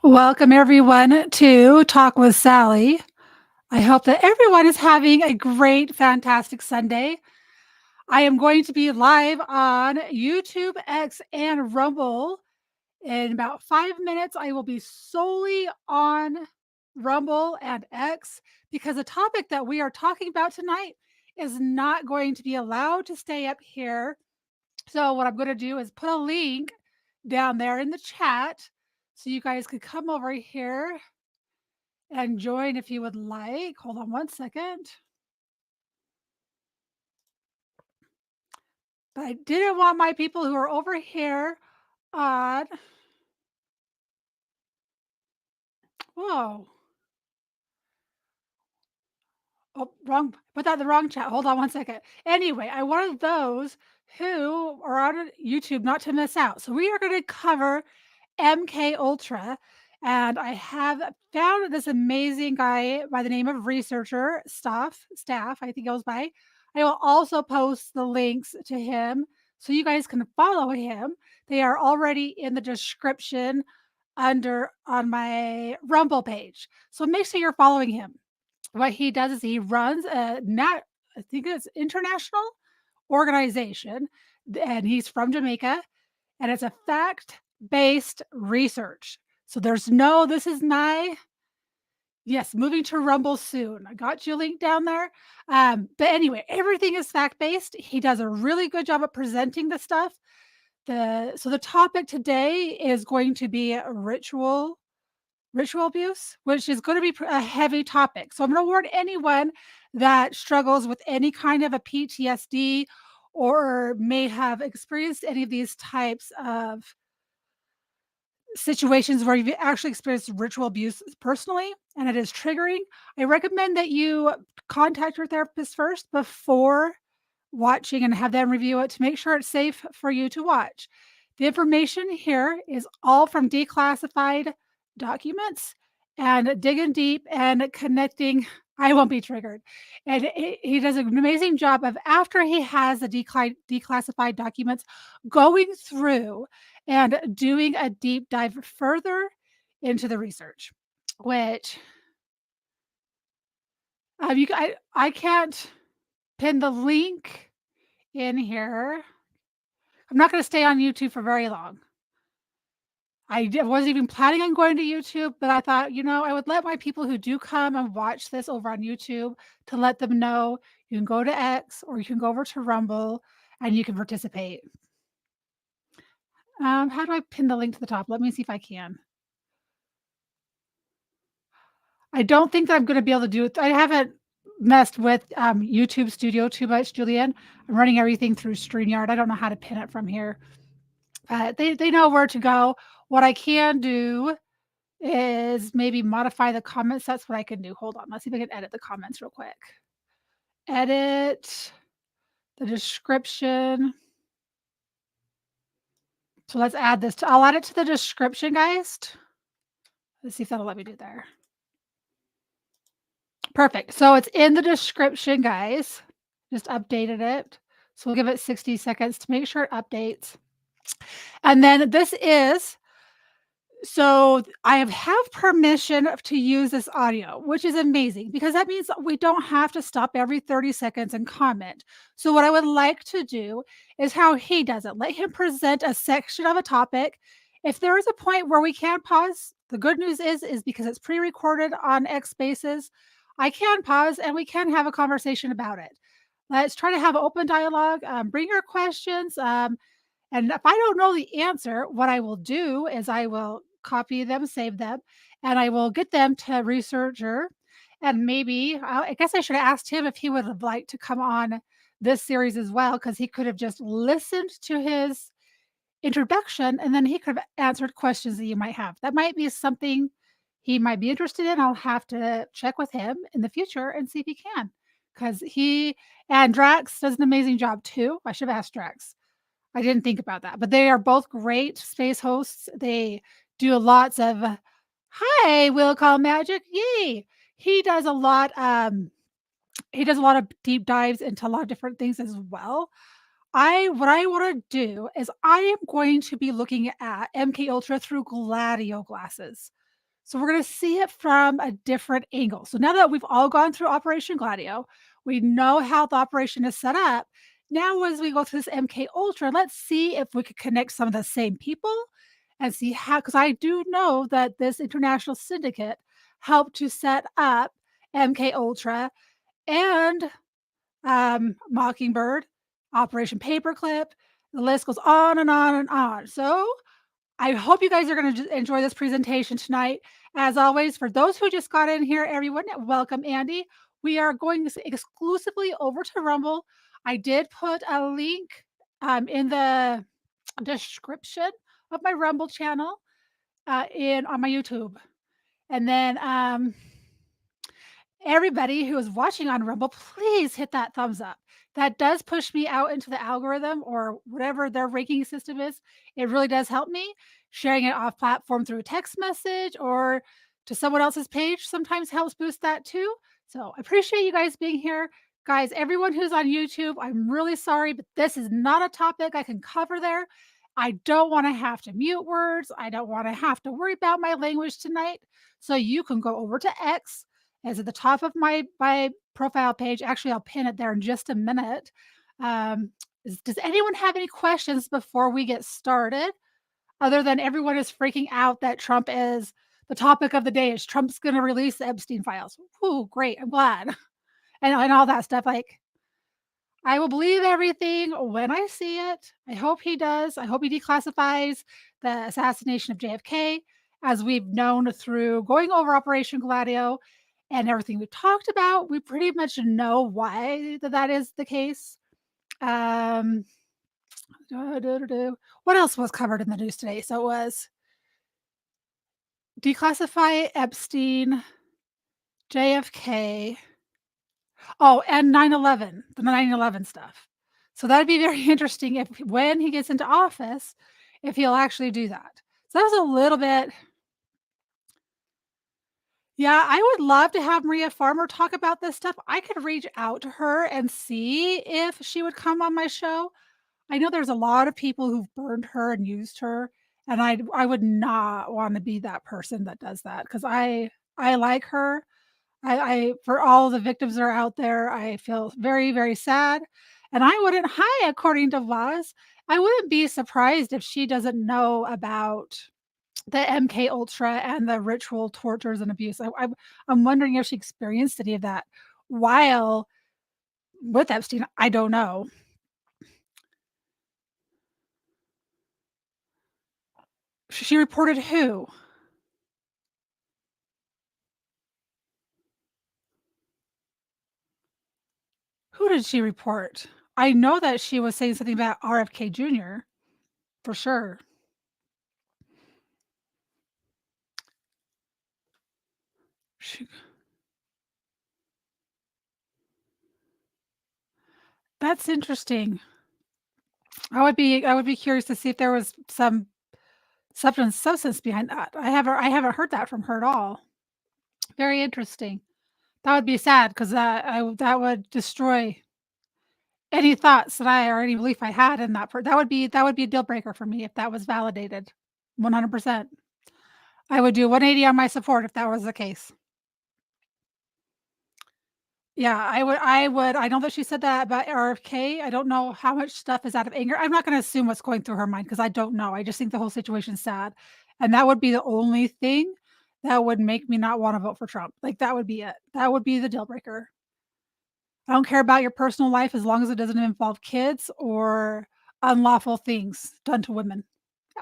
Welcome, everyone, to Talk with Sally. I hope that everyone is having a great, fantastic Sunday. I am going to be live on YouTube, X, and Rumble. In about 5 minutes, I will be solely on Rumble and X because the topic that we are talking about tonight is not going to be allowed to stay up here. So, what I'm going to do is put a link down there in the chat so you guys could come over here and join if you would like. Hold on one second. But I didn't want my people who are over here on. Whoa. Oh, wrong. Put that in the wrong chat. Hold on one second. Anyway, I wanted those who are on YouTube not to miss out. So we are going to cover MK Ultra, and I have found this amazing guy by the name of Researcher Staff. I think it goes by. I will also post the links to him so you guys can follow him. They are already in the description under on my Rumble page. So make sure you're following him. What he does is he runs I think it's international organization, and he's from Jamaica, and it's a fact-based research. So there's no, this is my, yes, moving to Rumble soon. I got you a link down there. But anyway, everything is fact-based. He does a really good job of presenting the stuff. The topic today is going to be ritual abuse, which is going to be a heavy topic. So I'm going to warn anyone that struggles with any kind of a PTSD or may have experienced any of these types of situations where you've actually experienced ritual abuse personally and it is triggering. I recommend that you contact your therapist first before watching and have them review it to make sure it's safe for you to watch. The information here is all from declassified documents and digging deep and connecting. I won't be triggered. And he does an amazing job of, after he has the declassified documents, going through and doing a deep dive further into the research, which I can't pin the link in here. I'm not going to stay on YouTube for very long. I wasn't even planning on going to YouTube, but I thought, I would let my people who do come and watch this over on YouTube to let them know you can go to X or you can go over to Rumble and you can participate. How do I pin the link to the top? Let me see if I can. I don't think that I'm going to be able to do it. I haven't messed with YouTube Studio too much, Julianne. I'm running everything through StreamYard. I don't know how to pin it from here. They know where to go. What I can do is maybe modify the comments. That's what I can do. Hold on. Let's see if I can edit the comments real quick. Edit the description. So let's add this. I'll add it to the description, guys. Let's see if that'll let me do there. Perfect. So it's in the description, guys. Just updated it. So we'll give it 60 seconds to make sure it updates. And then this is, so I have permission to use this audio, which is amazing because that means we don't have to stop every 30 seconds and comment. So what I would like to do is how he does it. Let him present a section of a topic. If there is a point where we can pause, the good news is because it's pre-recorded on X Spaces, I can pause and we can have a conversation about it. Let's try to have an open dialogue. Bring your questions. And if I don't know the answer, what I will do is I will copy them, save them, and I will get them to Researcher. And maybe, I guess I should have asked him if he would have liked to come on this series as well, because he could have just listened to his introduction and then he could have answered questions that you might have. That might be something he might be interested in. I'll have to check with him in the future and see if he can, because he and Drax does an amazing job too. I should have asked Drax. I didn't think about that, but they are both great space hosts. They do lots of, hi, Will Call Magic, yay! He does a lot. He does a lot of deep dives into a lot of different things as well. What I want to do is I am going to be looking at MK Ultra through Gladio glasses. So we're gonna see it from a different angle. So now that we've all gone through Operation Gladio, we know how the operation is set up. Now, as we go through this MK Ultra, let's see if we could connect some of the same people and see how, because I do know that this international syndicate helped to set up MK Ultra and Mockingbird, Operation Paperclip. The list goes on and on and on. So I hope you guys are going to enjoy this presentation tonight. As always, for those who just got in here, everyone, welcome, Andy. We are going exclusively over to Rumble. I did put a link in the description of my Rumble channel in on my YouTube. And then everybody who is watching on Rumble, please hit that thumbs up. That does push me out into the algorithm or whatever their ranking system is. It really does help me. Sharing it off platform through a text message or to someone else's page sometimes helps boost that too. So I appreciate you guys being here. Guys, everyone who's on YouTube, I'm really sorry, but this is not a topic I can cover there. I don't want to have to mute words. I don't want to have to worry about my language tonight. So you can go over to X is at the top of my profile page. Actually, I'll pin it there in just a minute. Does anyone have any questions before we get started? Other than everyone is freaking out that Trump is the topic of the day is Trump's going to release the Epstein files. Ooh, great! I'm glad, and all that stuff. Like, I will believe everything when I see it. I hope he does. I hope he declassifies the assassination of JFK, as we've known through going over Operation Gladio and everything we've talked about. We pretty much know why that is the case. What else was covered in the news today? So it was declassify Epstein, JFK. Oh, and 9/11, the 9/11 stuff. So that'd be very interesting if when he gets into office, if he'll actually do that. So that was a little bit. Yeah, I would love to have Maria Farmer talk about this stuff. I could reach out to her and see if she would come on my show. I know there's a lot of people who've burned her and used her, and I would not wanna be that person that does that because I like her. I for all the victims that are out there, I feel very, very sad, and I wouldn't hi, according to Vaz. I wouldn't be surprised if she doesn't know about the MK Ultra and the ritual tortures and abuse. I'm wondering if she experienced any of that while with Epstein. I don't know. She reported who? Who did she report? I know that she was saying something about RFK Jr. for sure. She That's interesting. I would be curious to see if there was some substance behind that. I haven't heard that from her at all. Very interesting. That would be sad because that would destroy any thoughts that I or any belief I had in that would be a deal breaker for me if that was validated. 100%. I would do 180 on my support if that was the case. Yeah, I would. I know that she said that about RFK. I don't know how much stuff is out of anger. I'm not gonna assume what's going through her mind because I don't know. I just think the whole situation's sad, and that would be the only thing that would make me not wanna vote for Trump. Like, that would be it. That would be the deal breaker. I don't care about your personal life as long as it doesn't involve kids or unlawful things done to women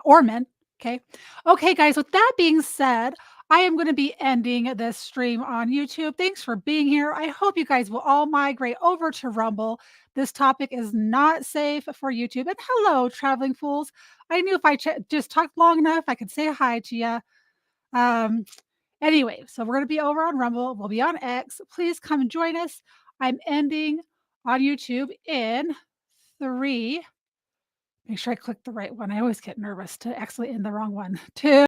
or men, okay? Okay, guys, with that being said, I am gonna be ending this stream on YouTube. Thanks for being here. I hope you guys will all migrate over to Rumble. This topic is not safe for YouTube. And hello, traveling fools. I knew if I just talked long enough, I could say hi to you. Um, anyway, so we're gonna be over on Rumble. We'll be on X. Please come join us. I'm ending on YouTube in 3. Make sure I click the right one. I always get nervous to actually end the wrong one. 2